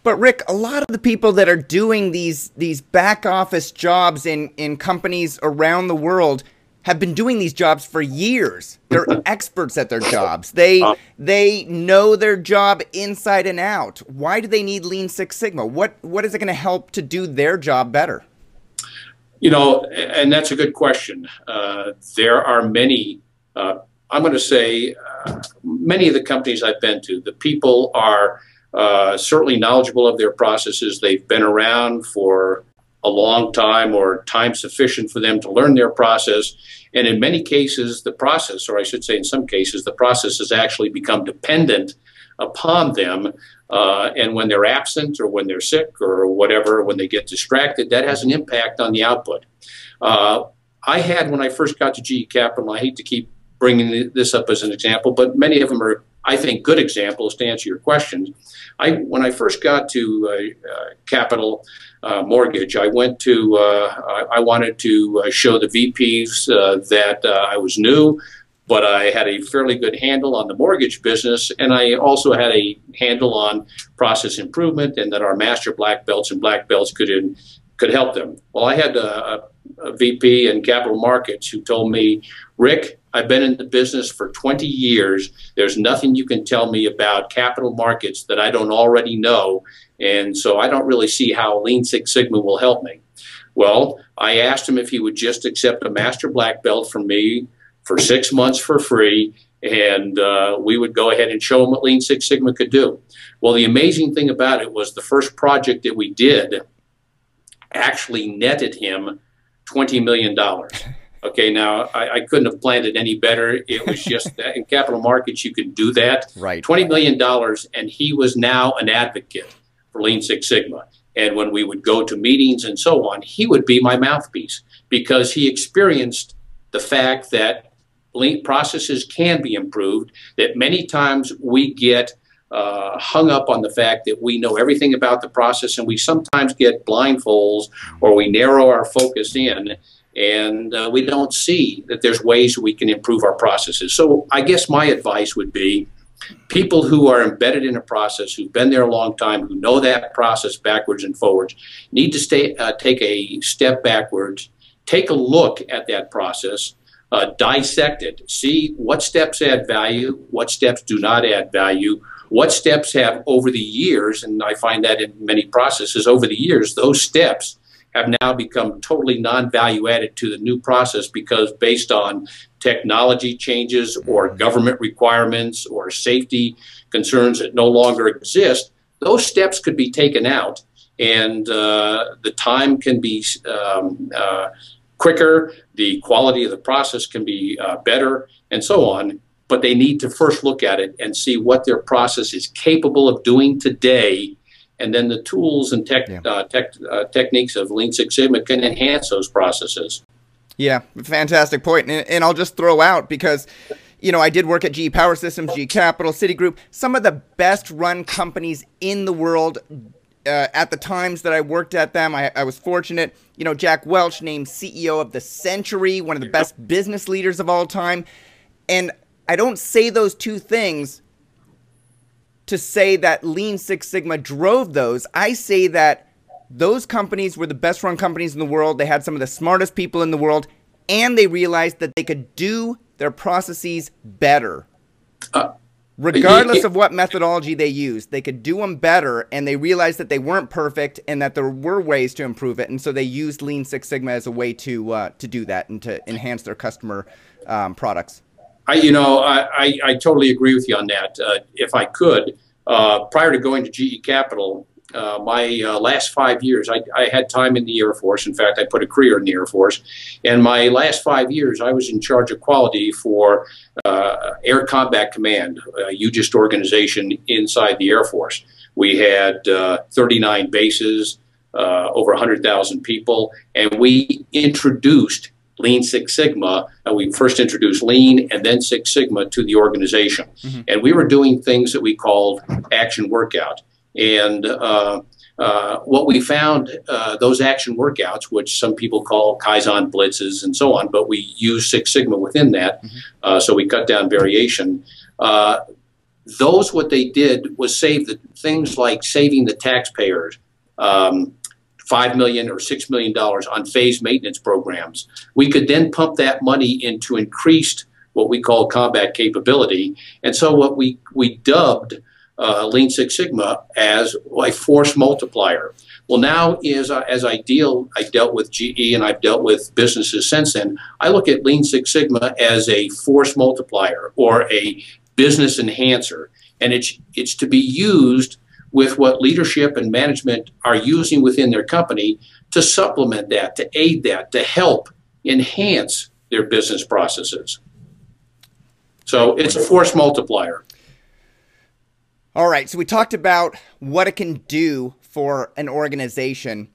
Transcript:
But Rick, a lot of the people that are doing these back office jobs in companies around the world have been doing these jobs for years. They're experts at their jobs. They know their job inside and out. Why do they need Lean Six Sigma? What is it going to help to do their job better? You know, and that's a good question. There are many, I'm going to say, many of the companies I've been to, the people are certainly knowledgeable of their processes. They've been around for a long time, or time sufficient for them to learn their process. And in many cases, the process, or I should say in some cases, the process has actually become dependent upon them. And when they're absent, or when they're sick, or whatever, when they get distracted, that has an impact on the output. I had, when I first got to GE Capital, I hate to keep bringing this up as an example, but many of them are, I think, good examples to answer your questions. When I first got to Capital Mortgage, I went to, I wanted to show the VPs that I was new, but I had a fairly good handle on the mortgage business, and I also had a handle on process improvement, and that our master black belts and black belts could help them. Well, I had a VP in capital markets who told me, Rick, I've been in the business for 20 years. There's nothing you can tell me about capital markets that I don't already know, and so I don't really see how Lean Six Sigma will help me. Well, I asked him if he would just accept a master black belt from me for 6 months for free, and we would go ahead and show him what Lean Six Sigma could do. Well, the amazing thing about it was the first project that we did actually netted him $20 million. Okay, now I couldn't have planned it any better. It was just that in capital markets you could do that. Right. $20 million, and he was now an advocate for Lean Six Sigma. And when we would go to meetings and so on, he would be my mouthpiece, because he experienced the fact that lean processes can be improved, that many times we get hung up on the fact that we know everything about the process, and we sometimes get blindfolds, or we narrow our focus in, and we don't see that there's ways we can improve our processes. So I guess my advice would be, people who are embedded in a process, who've been there a long time, who know that process backwards and forwards, need to take a step backwards, take a look at that process, dissect it, see what steps add value, what steps do not add value, what steps have over the years, and I find that in many processes over the years, those steps have now become totally non-value added to the new process, because based on technology changes or government requirements or safety concerns that no longer exist, those steps could be taken out, and the time can be quicker, the quality of the process can be better, and so on. But they need to first look at it and see what their process is capable of doing today, and then the tools and techniques of Lean Six Sigma can enhance those processes. Yeah, fantastic point. And I'll just throw out, because, you know, I did work at GE Power Systems, GE Capital, Citigroup, some of the best run companies in the world. At the times that I worked at them, I was fortunate. You know, Jack Welch named CEO of the century, one of the best business leaders of all time. And I don't say those two things to say that Lean Six Sigma drove those. I say that those companies were the best run companies in the world. They had some of the smartest people in the world, and they realized that they could do their processes better. Regardless of what methodology they used, they could do them better, and they realized that they weren't perfect and that there were ways to improve it. And so they used Lean Six Sigma as a way to do that and to enhance their customer products. I totally agree with you on that. If I could, prior to going to GE Capital, my last 5 years, I had time in the Air Force. In fact, I put a career in the Air Force. And my last 5 years, I was in charge of quality for Air Combat Command, a UGIST organization inside the Air Force. We had 39 bases, over 100,000 people, and we introduced Lean Six Sigma. We first introduced Lean and then Six Sigma to the organization. Mm-hmm. And we were doing things that we called action workout. And what we found, those action workouts, which some people call Kaizen blitzes and so on, but we use Six Sigma within that, so we cut down variation. those, what they did was save the things like saving the taxpayers $5 million or $6 million on phase maintenance programs. We could then pump that money into increased what we call combat capability. And so what we dubbed Lean Six Sigma as a force multiplier. Well, now as I dealt with GE and I've dealt with businesses since then, I look at Lean Six Sigma as a force multiplier or a business enhancer. And it's to be used with what leadership and management are using within their company to supplement that, to aid that, to help enhance their business processes. So it's a force multiplier. All right, so we talked about what it can do for an organization.